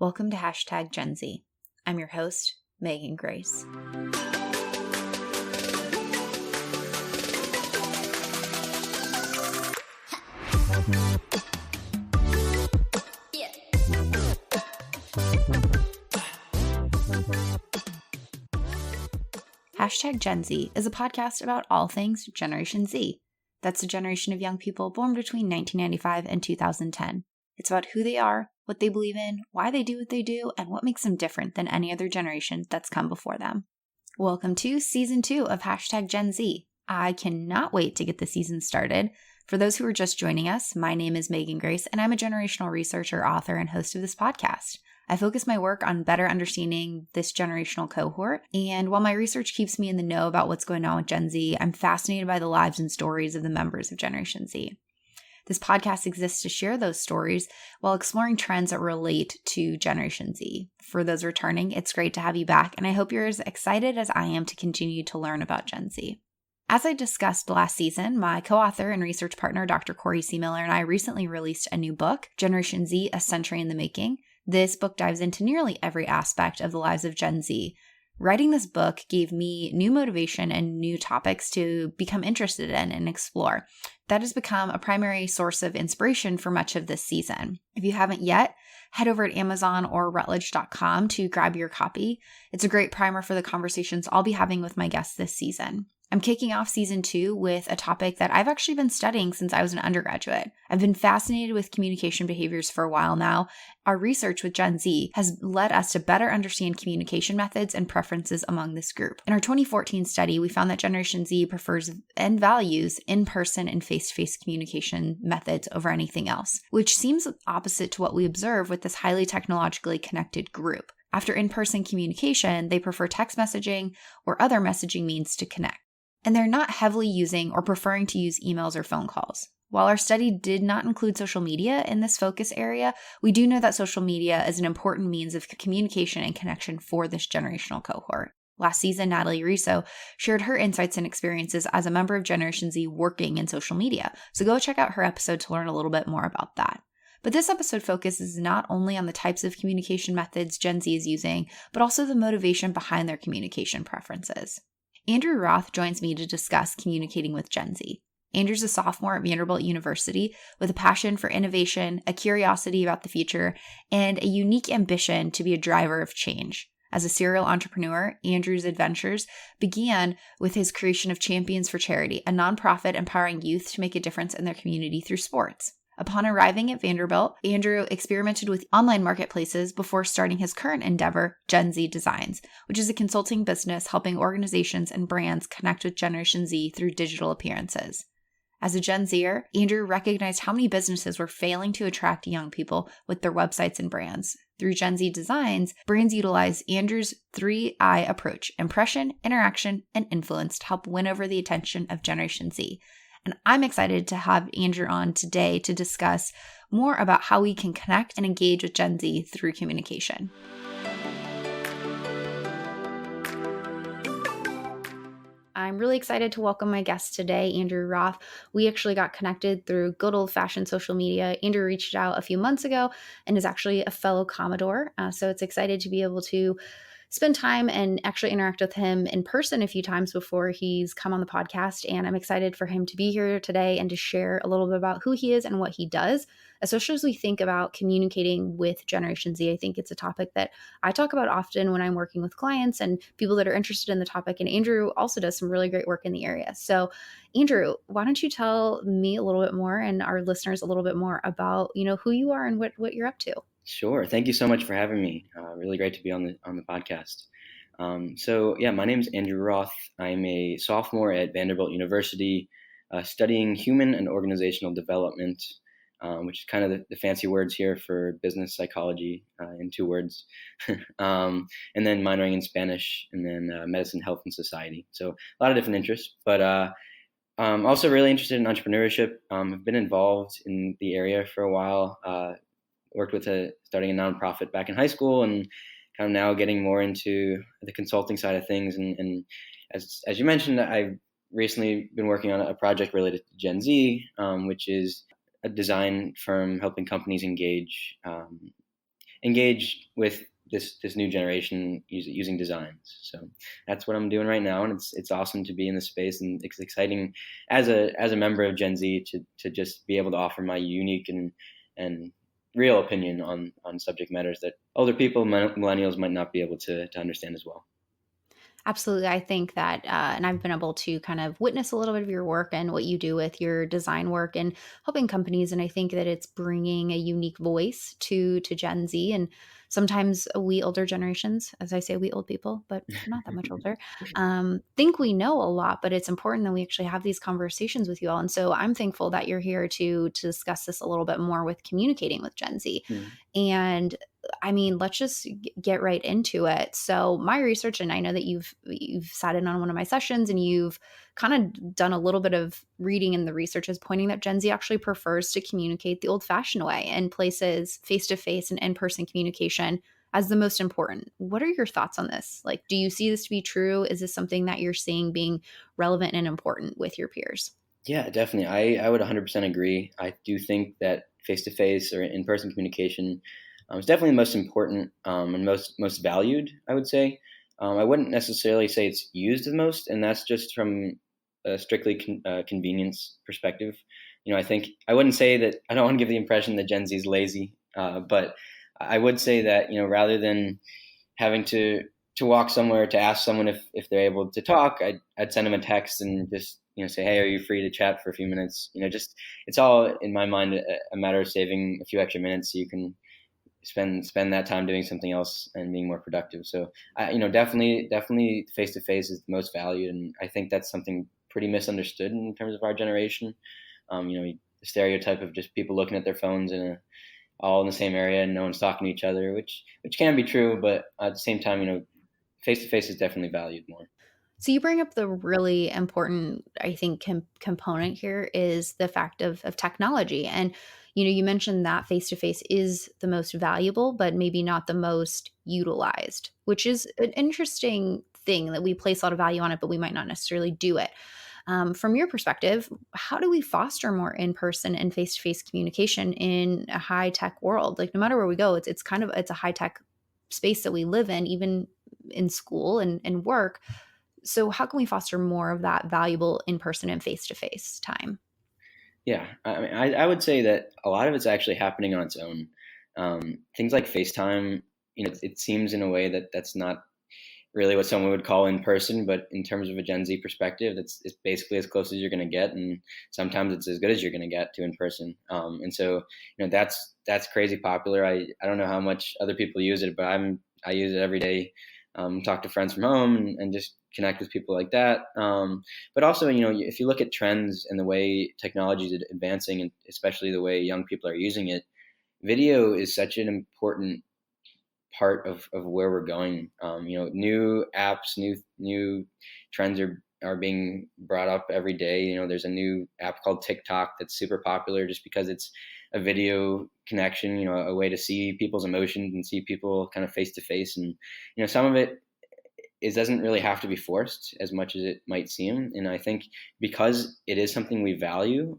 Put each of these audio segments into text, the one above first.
Welcome to Hashtag Gen Z. I'm your host, Megan Grace. Hashtag Gen Z is a podcast about all things Generation Z. That's a generation of young people born between 1995 and 2010. It's about who they are, what they believe in, why they do what they do, and what makes them different than any other generation that's come before them. Welcome to Season 2 of Hashtag Gen Z. I cannot wait to get the season started. For those who are just joining us, my name is Megan Grace, and I'm a generational researcher, author, and host of this podcast. I focus my work on better understanding this generational cohort, and while my research keeps me in the know about what's going on with Gen Z, I'm fascinated by the lives and stories of the members of Generation Z. This podcast exists to share those stories while exploring trends that relate to Generation Z. For those returning, it's great to have you back, and I hope you're as excited as I am to continue to learn about Gen Z. As I discussed last season, my co-author and research partner, Dr. Corey C. Miller, and I recently released a new book, Generation Z, A Century in the Making. This book dives into nearly every aspect of the lives of Gen Z. Writing this book gave me new motivation and new topics to become interested in and explore. That has become a primary source of inspiration for much of this season. If you haven't yet, head over to Amazon or Routledge.com to grab your copy. It's a great primer for the conversations I'll be having with my guests this season. I'm kicking off Season 2 with a topic that I've actually been studying since I was an undergraduate. I've been fascinated with communication behaviors for a while now. Our research with Gen Z has led us to better understand communication methods and preferences among this group. In our 2014 study, we found that Generation Z prefers and values in-person and face-to-face communication methods over anything else, which seems opposite to what we observe with this highly technologically connected group. After in-person communication, they prefer text messaging or other messaging means to connect. And they're not heavily using or preferring to use emails or phone calls. While our study did not include social media in this focus area, we do know that social media is an important means of communication and connection for this generational cohort. Last season, Natalie Riso shared her insights and experiences as a member of Generation Z working in social media. So go check out her episode to learn a little bit more about that. But this episode focuses not only on the types of communication methods Gen Z is using, but also the motivation behind their communication preferences. Andrew Roth joins me to discuss communicating with Gen Z. Andrew's a sophomore at Vanderbilt University with a passion for innovation, a curiosity about the future, and a unique ambition to be a driver of change. As a serial entrepreneur, Andrew's adventures began with his creation of Champions for Charity, a nonprofit empowering youth to make a difference in their community through sports. Upon arriving at Vanderbilt, Andrew experimented with online marketplaces before starting his current endeavor, Gen Z Designs, which is a consulting business helping organizations and brands connect with Generation Z through digital appearances. As a Gen Zer, Andrew recognized how many businesses were failing to attract young people with their websites and brands. Through Gen Z Designs, brands utilize Andrew's 3I approach: impression, interaction, and influence to help win over the attention of Generation Z. And I'm excited to have Andrew on today to discuss more about how we can connect and engage with Gen Z through communication. I'm really excited to welcome my guest today, Andrew Roth. We actually got connected through good old-fashioned social media. Andrew reached out a few months ago and is actually a fellow Commodore. So it's excited to be able to spend time and actually interact with him in person a few times before he's come on the podcast. And I'm excited for him to be here today and to share a little bit about who he is and what he does, especially as we think about communicating with Generation Z. I think it's a topic that I talk about often when I'm working with clients and people that are interested in the topic. And Andrew also does some really great work in the area. So Andrew, why don't you tell me a little bit more and our listeners a little bit more about, who you are and what you're up to? Sure. Thank you so much for having me. Really great to be on the podcast. My name is Andrew Roth. I'm a sophomore at Vanderbilt University, studying human and organizational development, which is kind of the fancy words here for business psychology in 2 words, and then minoring in Spanish, and then medicine, health, and society. So a lot of different interests, but I'm also really interested in entrepreneurship. I've been involved in the area for a while. Worked with starting a nonprofit back in high school, and kind of now getting more into the consulting side of things. And as you mentioned, I've recently been working on a project related to Gen Z, which is a design firm helping companies engage engage with this new generation using designs. So that's what I'm doing right now, and it's awesome to be in this space, and it's exciting as a member of Gen Z to just be able to offer my unique and real opinion on subject matters that older people, millennials, might not be able to understand as well. Absolutely. I think that, and I've been able to kind of witness a little bit of your work and what you do with your design work and helping companies. And I think that it's bringing a unique voice to Gen Z. And sometimes we older generations, as I say, we old people, but we're not that much older, think we know a lot. But it's important that we actually have these conversations with you all. And so I'm thankful that you're here to discuss this a little bit more with communicating with Gen Z. Hmm. And I mean, let's just get right into it. So, my research, and I know that you've sat in on one of my sessions, and you've kind of done a little bit of reading, and the research is pointing that Gen Z actually prefers to communicate the old-fashioned way and places face-to-face and in-person communication as the most important. What are your thoughts on this? Like, do you see this to be true? Is this something that you're seeing being relevant and important with your peers? Yeah, definitely. I would 100% agree. I do think that face to face or in person communication is definitely the most important and most valued, I would say. I wouldn't necessarily say it's used the most, and that's just from a strictly convenience perspective. I think I wouldn't say that. I don't want to give the impression that Gen Z is lazy, but I would say that rather than having to walk somewhere to ask someone if they're able to talk, I'd send them a text and just say, hey, are you free to chat for a few minutes? Just it's all in my mind a matter of saving a few extra minutes so you can spend that time doing something else and being more productive. So definitely face to face is the most valued, and I think that's something pretty misunderstood in terms of our generation. The stereotype of just people looking at their phones all in the same area and no one's talking to each other, which can be true, but at the same time, face to face is definitely valued more. So you bring up the really important, I think, component here is the fact of technology. And, you mentioned that face to face is the most valuable, but maybe not the most utilized, which is an interesting thing that we place a lot of value on it, but we might not necessarily do it. From your perspective, how do we foster more in person and face to face communication in a high tech world? Like, no matter where we go, it's a high tech space that we live in, even in school and work. So how can we foster more of that valuable in-person and face-to-face time? Yeah, I mean, I would say that a lot of it's actually happening on its own. Things like FaceTime, it seems in a way that that's not really what someone would call in person, but in terms of a Gen Z perspective, it's basically as close as you're going to get, and sometimes it's as good as you're going to get to in person. And so, that's crazy popular. I don't know how much other people use it, but I use it every day. Talk to friends from home and just connect with people like that. But also, if you look at trends and the way technology is advancing, and especially the way young people are using it, video is such an important part of where we're going. New apps, new trends are being brought up every day. There's a new app called TikTok that's super popular just because it's a video connection, a way to see people's emotions and see people kind of face to face. And some of it doesn't really have to be forced as much as it might seem. And I think because it is something we value,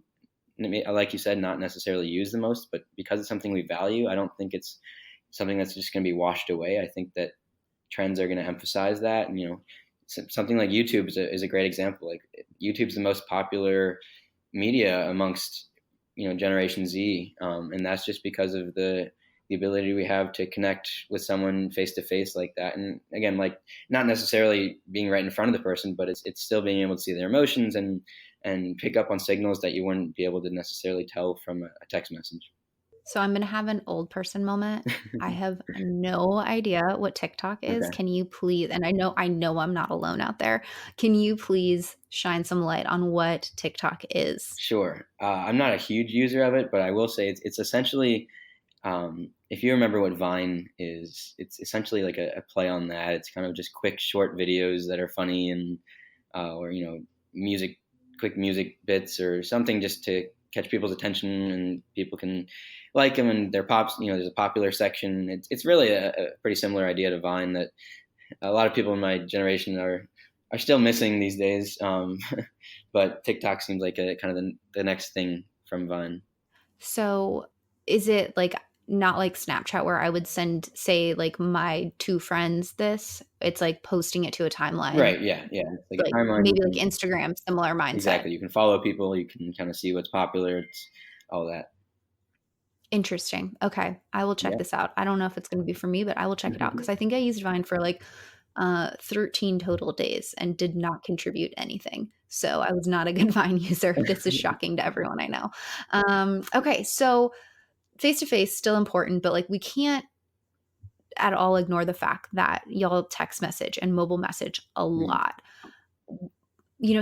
like you said, not necessarily use the most, but because it's something we value, I don't think it's something that's just going to be washed away. I think that trends are going to emphasize that. And, something like YouTube is a great example. Like YouTube's the most popular media amongst, Generation Z. And that's just because of the ability we have to connect with someone face to face like that. And again, like not necessarily being right in front of the person, but it's still being able to see their emotions and pick up on signals that you wouldn't be able to necessarily tell from a text message. So I'm going to have an old person moment. I have no idea what TikTok is. Okay. Can you please, and I know I'm not alone out there. Can you please shine some light on what TikTok is? Sure. I'm not a huge user of it, but I will say it's essentially, if you remember what Vine is, it's essentially like a play on that. It's kind of just quick, short videos that are funny and, or, quick music bits or something just to catch people's attention and people can like them and they're pops. There's a popular section. It's really a pretty similar idea to Vine that a lot of people in my generation are still missing these days. But TikTok seems like a kind of the next thing from Vine. So is it like not like Snapchat where I would send, say, like my two friends this. It's like posting it to a timeline, Right. Yeah. Yeah. It's like a like timeline. You maybe like can Instagram, similar mindset. exactly. You can follow people. You can kind of see what's popular. It's all that. Interesting. Okay. I will check Yeah. this out. I don't know if it's going to be for me, but I will check it out because I think I used Vine for like 13 total days and did not contribute anything. So I was not a good Vine user. This is shocking to everyone I know. Okay. So face to face, still important, but like we can't at all ignore the fact that y'all text message and mobile message a Mhm. lot.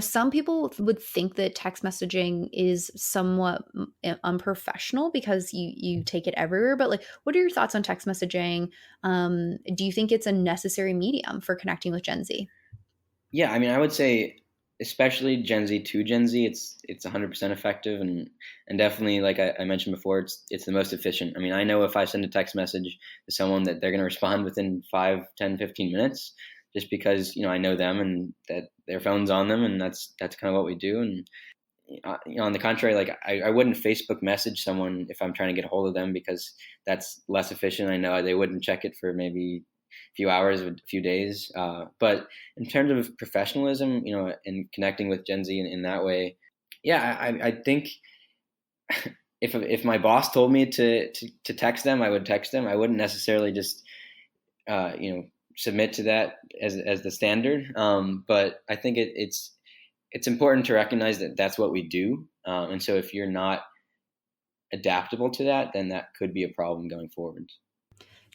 Some people would think that text messaging is somewhat unprofessional because you take it everywhere. But like, what are your thoughts on text messaging? Do you think it's a necessary medium for connecting with Gen Z? Yeah, I mean, I would say, especially Gen Z to Gen Z, it's 100% effective, and definitely, like I mentioned before, it's the most efficient. I mean, I know if I send a text message to someone that they're going to respond within 5, 10, 15 minutes, just because I know them and that their phone's on them, and that's kind of what we do. And on the contrary, like I wouldn't Facebook message someone if I'm trying to get a hold of them because that's less efficient. I know they wouldn't check it for maybe a few hours, a few days. But in terms of professionalism, and connecting with Gen Z in that way, yeah, I think if my boss told me to text them, I would text them. I wouldn't necessarily just uh, you know submit to that as the standard. But I think it's important to recognize that that's what we do. And so if you're not adaptable to that, then that could be a problem going forward.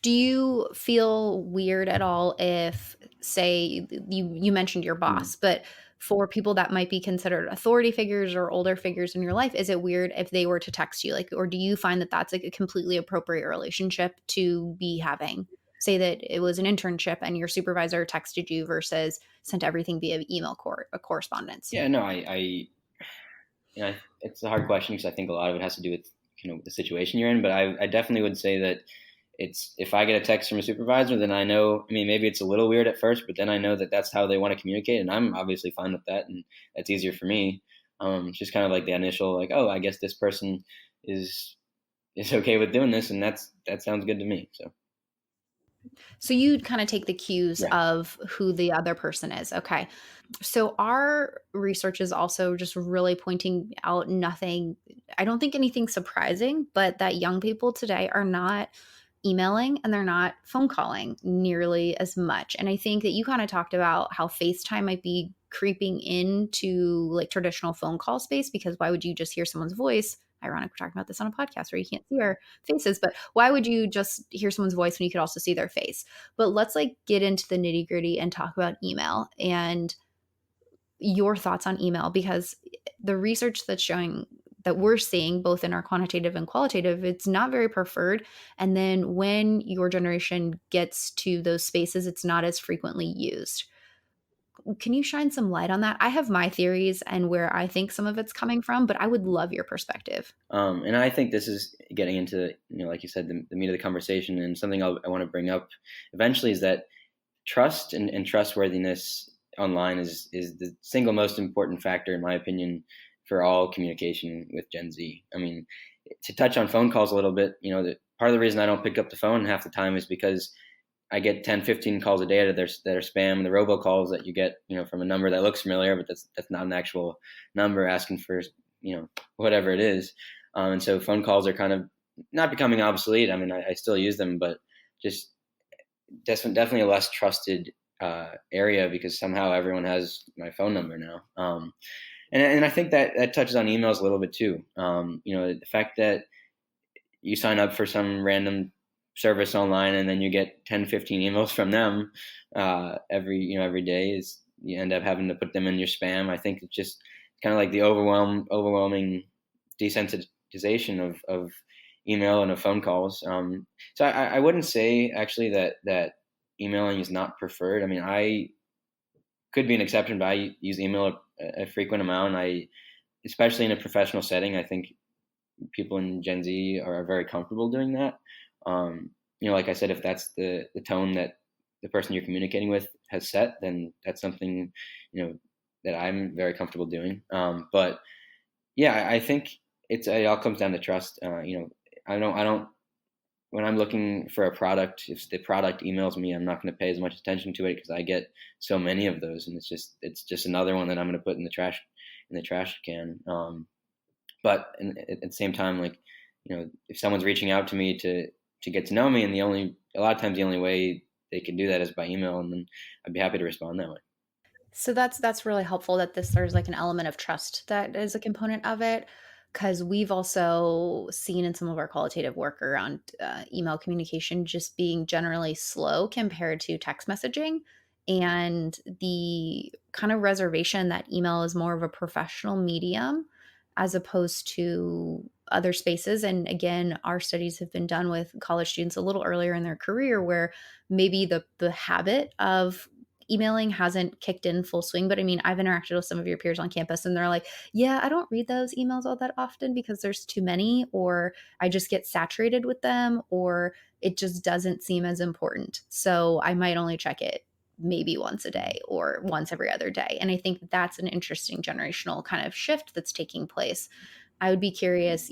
Do you feel weird at all if, say, you mentioned your Mm. boss, but for people that might be considered authority figures or older figures in your life, is it weird if they were to text you? Like, or do you find that that's like a completely appropriate relationship to be having? Say that it was an internship and your supervisor texted you versus sent everything via email correspondence. Yeah, no, it's a hard question because I think a lot of it has to do with the situation you're in. But I definitely would say that it's if I get a text from a supervisor, then I know. I mean, maybe it's a little weird at first, but then I know that that's how they want to communicate, and I'm obviously fine with that, and that's easier for me. It's just kind of like the initial, like, oh, I guess this person is okay with doing this, and that sounds good to me. So So you'd kind of take the cues right. of who the other person is. Okay. So our research is also just really pointing out nothing, I don't think anything surprising, but that young people today are not emailing and they're not phone calling nearly as much. And I think that you kind of talked about how FaceTime might be creeping into like traditional phone call space because why would you just hear someone's voice? Ironic, we're talking about this on a podcast where you can't see our faces, but why would you just hear someone's voice when you could also see their face? But let's like get into the nitty gritty and talk about email and your thoughts on email because the research that's showing that we're seeing both in our quantitative and qualitative, it's not very preferred. And then when your generation gets to those spaces, it's not as frequently used. Can you shine some light on that? I have my theories and where I think some of it's coming from, but I would love your perspective. And I think this is getting into, like you said, the meat of the conversation, and something I want to bring up eventually is that trust and trustworthiness online is the single most important factor, in my opinion, for all communication with Gen Z. I mean, to touch on phone calls a little bit, that part of the reason I don't pick up the phone half the time is because I get 10, 15 calls a day that are spam, the robocalls that you get, from a number that looks familiar, but that's not an actual number asking for, whatever it is. And so phone calls are kind of not becoming obsolete. I mean, I still use them, but just definitely a less trusted area because somehow everyone has my phone number now. And I think that touches on emails a little bit too. The fact that you sign up for some random service online and then you get 10, 15 emails from them every day is you end up having to put them in your spam. I think it's just kind of like the overwhelming desensitization of email and of phone calls. So I wouldn't say actually that emailing is not preferred. I mean, I could be an exception, but I use email a frequent amount. Especially in a professional setting, I think people in Gen Z are very comfortable doing that. Like I said, if that's the tone that the person you're communicating with has set, then that's something, that I'm very comfortable doing. But yeah, I think it all comes down to trust. I don't when I'm looking for a product, if the product emails me, I'm not going to pay as much attention to it because I get so many of those, and it's just another one that I'm going to put in the trash can. But at the same time, like, if someone's reaching out to me to get to know me, and a lot of times the only way they can do that is by email, and then I'd be happy to respond that way. So that's really helpful that there's like an element of trust that is a component of it, because we've also seen in some of our qualitative work around email communication just being generally slow compared to text messaging, and the kind of reservation that email is more of a professional medium as opposed to other spaces. And again, our studies have been done with college students a little earlier in their career where maybe the habit of emailing hasn't kicked in full swing. But I mean, I've interacted with some of your peers on campus and they're like, yeah, I don't read those emails all that often because there's too many, or I just get saturated with them, or it just doesn't seem as important. So I might only check it maybe once a day or once every other day. And I think that's an interesting generational kind of shift that's taking place. I would be curious,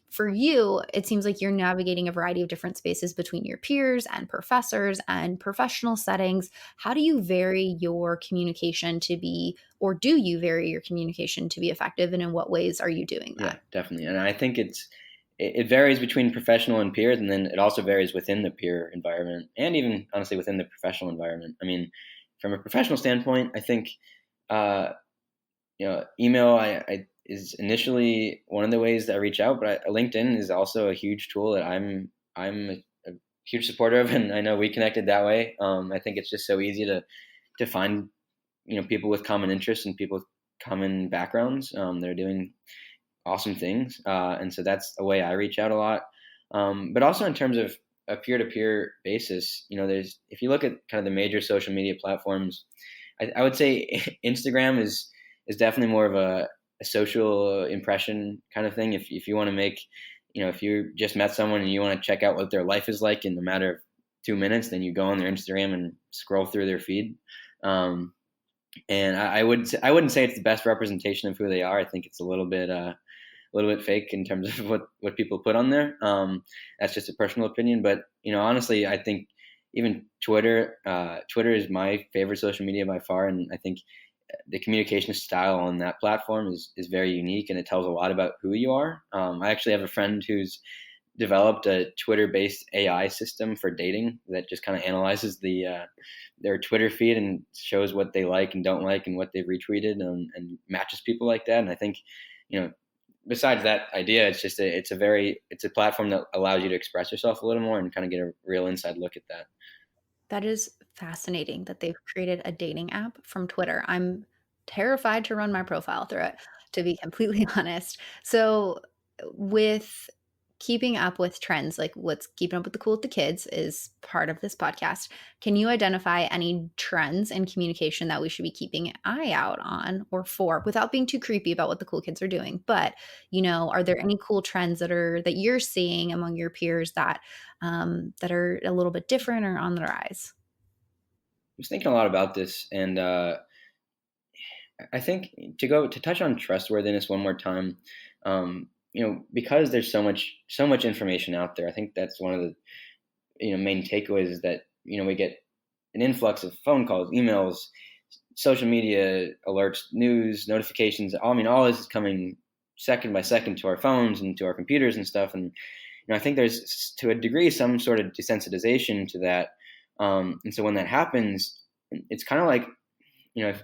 for you, it seems like you're navigating a variety of different spaces between your peers and professors and professional settings. How do you vary your communication to be, or do you vary your communication to be effective? And in what ways are you doing that? Yeah, definitely. And I think it varies between professional and peers, and then it also varies within the peer environment, and even honestly within the professional environment. I mean, from a professional standpoint, I think email is initially one of the ways that I reach out, but LinkedIn is also a huge tool that I'm a huge supporter of, and I know we connected that way. I think it's just so easy to find people with common interests and people with common backgrounds that are doing awesome things, and so that's a way I reach out a lot. But also in terms of a peer-to-peer basis, there's, if you look at kind of the major social media platforms, I would say Instagram is definitely more of a social impression kind of thing. If you want to make, if you just met someone and you want to check out what their life is like in a matter of 2 minutes, then you go on their Instagram and scroll through their feed. And I wouldn't say it's the best representation of who they are. I think it's a little bit fake in terms of what people put on there. That's just a personal opinion, but honestly, I think even Twitter is my favorite social media by far, and I think the communication style on that platform is very unique, and it tells a lot about who you are. I actually have a friend who's developed a Twitter-based AI system for dating that just kind of analyzes their Twitter feed and shows what they like and don't like and what they've retweeted, and matches people like that. And I think, besides that idea, it's a platform that allows you to express yourself a little more and kind of get a real inside look at that. That is fascinating that they've created a dating app from Twitter. I'm terrified to run my profile through it, to be completely honest. So, with keeping up with trends, like what's keeping up with the cool with the kids is part of this podcast. Can you identify any trends in communication that we should be keeping an eye out on or for, without being too creepy about what the cool kids are doing? But, are there any cool trends that you're seeing among your peers that are a little bit different or on the rise? I was thinking a lot about this, and I think to touch on trustworthiness one more time, because there's so much information out there. I think that's one of the main takeaways is that we get an influx of phone calls, emails, social media alerts, news notifications. I mean, all this is coming second by second to our phones and to our computers and stuff. And I think there's, to a degree, some sort of desensitization to that. And so when that happens, it's kind of like, if,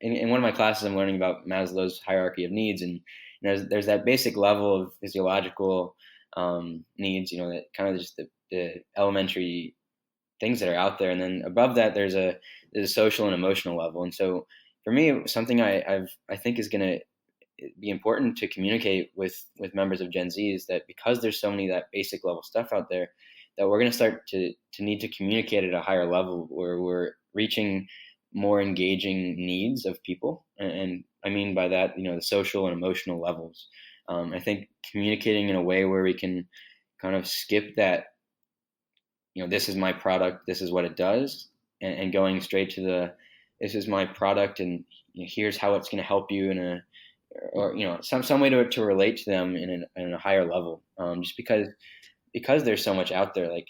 in one of my classes, I'm learning about Maslow's hierarchy of needs, and there's that basic level of physiological needs, that kind of just the elementary things that are out there, and then above that, there's a social and emotional level. And so for me, something I think is going to be important to communicate with members of Gen Z is that because there's so many of that basic level stuff out there, that we're going to start to need to communicate at a higher level where we're reaching more engaging needs of people. And I mean by that, the social and emotional levels. I think communicating in a way where we can kind of skip that, this is my product, this is what it does, and going straight to this is my product, and here's how it's going to help you some way to relate to them in a higher level. Just because because there's so much out there, like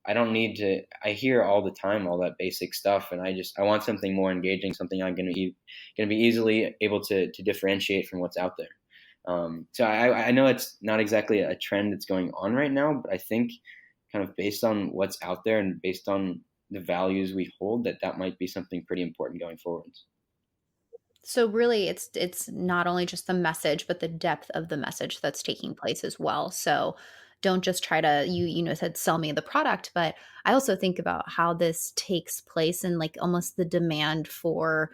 I don't need to. I hear all the time all that basic stuff, and I want something more engaging, something I'm going to be easily able to differentiate from what's out there. So I know it's not exactly a trend that's going on right now, but I think kind of based on what's out there and based on the values we hold, that might be something pretty important going forwards. So really it's not only just the message, but the depth of the message that's taking place as well. So don't just try to said sell me the product, but I also think about how this takes place and like almost the demand for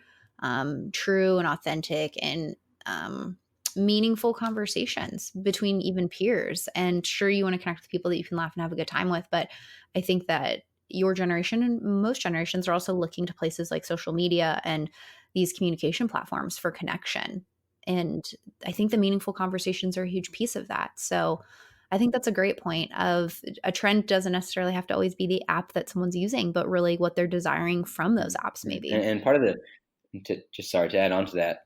true and authentic and um meaningful conversations between even peers. And sure, you want to connect with people that you can laugh and have a good time with, but I think that your generation and most generations are also looking to places like social media and these communication platforms for connection. And I think the meaningful conversations are a huge piece of that. So I think that's a great point of a trend doesn't necessarily have to always be the app that someone's using, but really what they're desiring from those apps maybe. And part of just sorry to add on to that,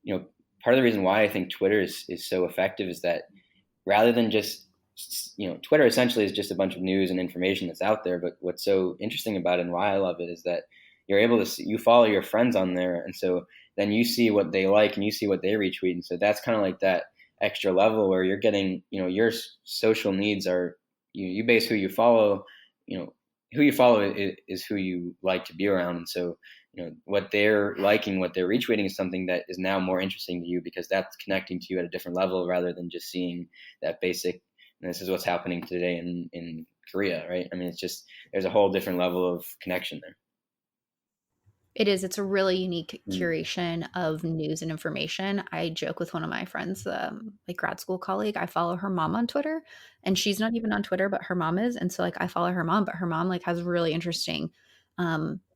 you know, part of the reason why I think Twitter is so effective is that rather than just Twitter essentially is just a bunch of news and information that's out there. But what's so interesting about it and why I love it is that you're able to you follow your friends on there, and so then you see what they like and you see what they retweet, and so that's kind of like that extra level where you're getting your social needs are you base who you follow, you know who you follow is who you like to be around, and so what they're liking, what they're retweeting is something that is now more interesting to you because that's connecting to you at a different level rather than just seeing that basic. And this is what's happening today in Korea, right? I mean, it's just there's a whole different level of connection there. It is. It's a really unique Mm. curation of news and information. I joke with one of my friends, like grad school colleague. I follow her mom on Twitter, and she's not even on Twitter, but her mom is. And so, like, I follow her mom, but her mom like has really interesting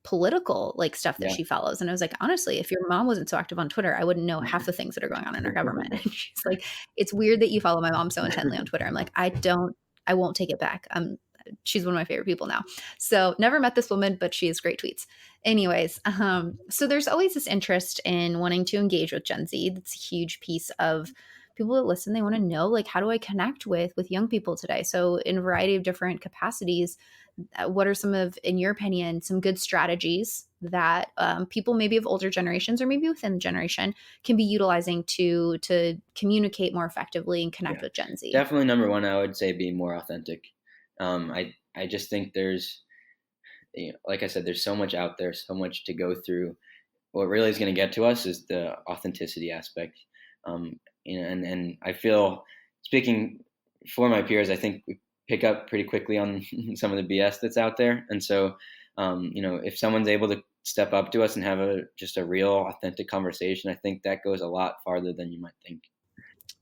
political like stuff that Yeah. she follows. And I was like, honestly, if your mom wasn't so active on Twitter, I wouldn't know half the things that are going on in our government. And she's like, it's weird that you follow my mom so intently on Twitter. I'm like, I won't take it back. She's one of my favorite people now. So never met this woman, but she has great tweets. Anyways, so there's always this interest in wanting to engage with Gen Z. That's a huge piece of people that listen. They want to know, like, how do I connect with young people today? So in a variety of different capacities, what are some of, in your opinion, some good strategies that people maybe of older generations or maybe within the generation can be utilizing to communicate more effectively and connect Yeah, with Gen Z? definitely number one, I would say be more authentic. I just think there's, like I said, there's so much out there, so much to go through. What really is going to get to us is the authenticity aspect. And I feel, speaking for my peers, I think we pick up pretty quickly on some of the BS that's out there. And so, if someone's able to step up to us and have just a real authentic conversation, I think that goes a lot farther than you might think.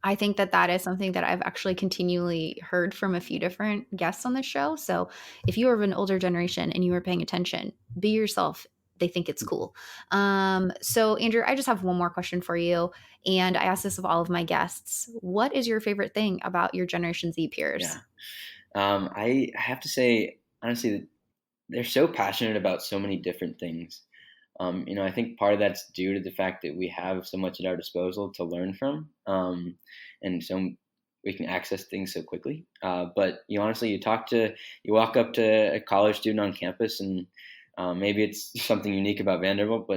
I think that that is something that I've actually continually heard from a few different guests on this show. So if you are of an older generation and you are paying attention, be yourself. They think it's cool. So Andrew, I just have one more question for you. And I ask this of all of my guests. What is your favorite thing about your Generation Z Yeah. peers? I have to say, honestly, that they're so passionate about so many different things. I think part of that's due to the fact that we have so much at our disposal to learn from, and so we can access things so quickly. But honestly, you walk up to a college student on campus, and maybe it's something unique about Vanderbilt,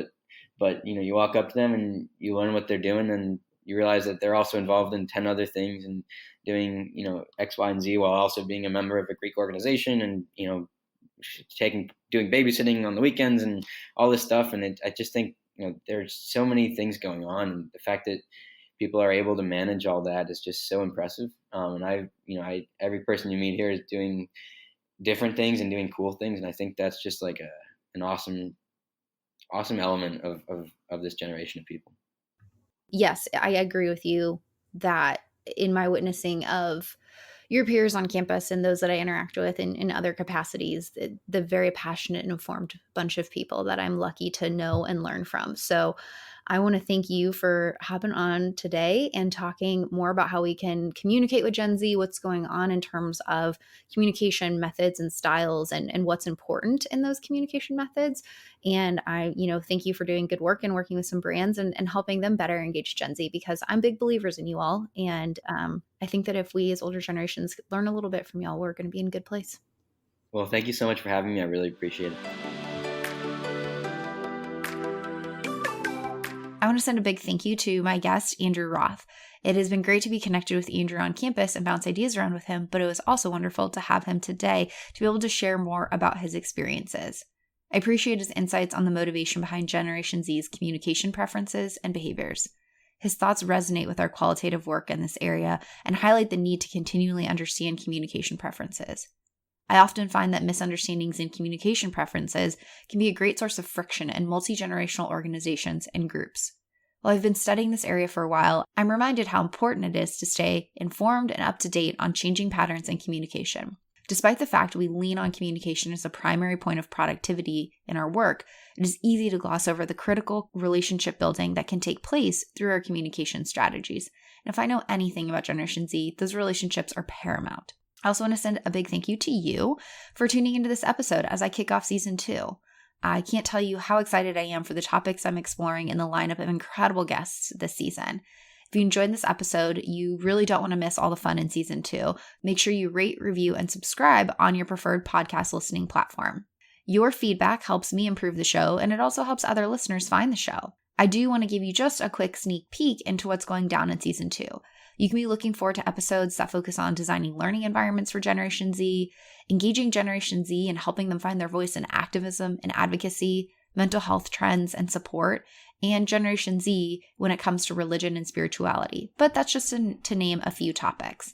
but you walk up to them and you learn what they're doing, and you realize that they're also involved in 10 other things and doing X, Y, and Z while also being a member of a Greek organization, and doing babysitting on the weekends and all this stuff. And I just think there's so many things going on, and the fact that people are able to manage all that is just so impressive. And I every person you meet here is doing different things and doing cool things, and I think that's just like an awesome element of this generation of people. Yes, I agree with you that in my witnessing of your peers on campus and those that I interact with in other capacities, the very passionate and informed bunch of people that I'm lucky to know and learn from. So I want to thank you for hopping on today and talking more about how we can communicate with Gen Z, what's going on in terms of communication methods and styles, and what's important in those communication methods. And I, thank you for doing good work and working with some brands and helping them better engage Gen Z, because I'm big believers in you all. And I think that if we as older generations learn a little bit from y'all, we're going to be in a good place. Well, thank you so much for having me. I really appreciate it. I want to send a big thank you to my guest, Andrew Roth. It has been great to be connected with Andrew on campus and bounce ideas around with him, but it was also wonderful to have him today to be able to share more about his experiences. I appreciate his insights on the motivation behind Generation Z's communication preferences and behaviors. His thoughts resonate with our qualitative work in this area and highlight the need to continually understand communication preferences. I often find that misunderstandings in communication preferences can be a great source of friction in multi-generational organizations and groups. While I've been studying this area for a while, I'm reminded how important it is to stay informed and up to date on changing patterns in communication. Despite the fact we lean on communication as a primary point of productivity in our work, it is easy to gloss over the critical relationship building that can take place through our communication strategies. And if I know anything about Generation Z, those relationships are paramount. I also want to send a big thank you to you for tuning into this episode as I kick off season 2. I can't tell you how excited I am for the topics I'm exploring in the lineup of incredible guests this season. If you enjoyed this episode, you really don't want to miss all the fun in season 2. Make sure you rate, review, and subscribe on your preferred podcast listening platform. Your feedback helps me improve the show, and it also helps other listeners find the show. I do want to give you just a quick sneak peek into what's going down in season 2. You can be looking forward to episodes that focus on designing learning environments for Generation Z, engaging Generation Z and helping them find their voice in activism and advocacy, mental health trends and support, and Generation Z when it comes to religion and spirituality. But that's just to name a few topics.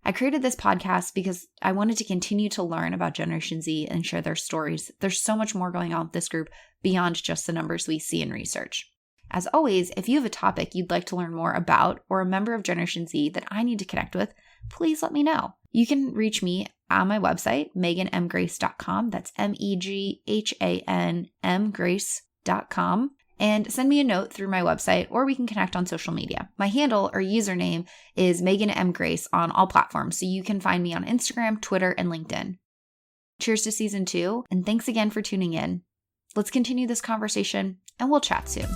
I created this podcast because I wanted to continue to learn about Generation Z and share their stories. There's so much more going on with this group beyond just the numbers we see in research. As always, if you have a topic you'd like to learn more about or a member of Generation Z that I need to connect with, please let me know. You can reach me on my website, meganmgrace.com. That's MEGHANMgrace.com. And send me a note through my website, or we can connect on social media. My handle or username is meganmgrace on all platforms, so you can find me on Instagram, Twitter, and LinkedIn. Cheers to season 2, and thanks again for tuning in. Let's continue this conversation, and we'll chat soon.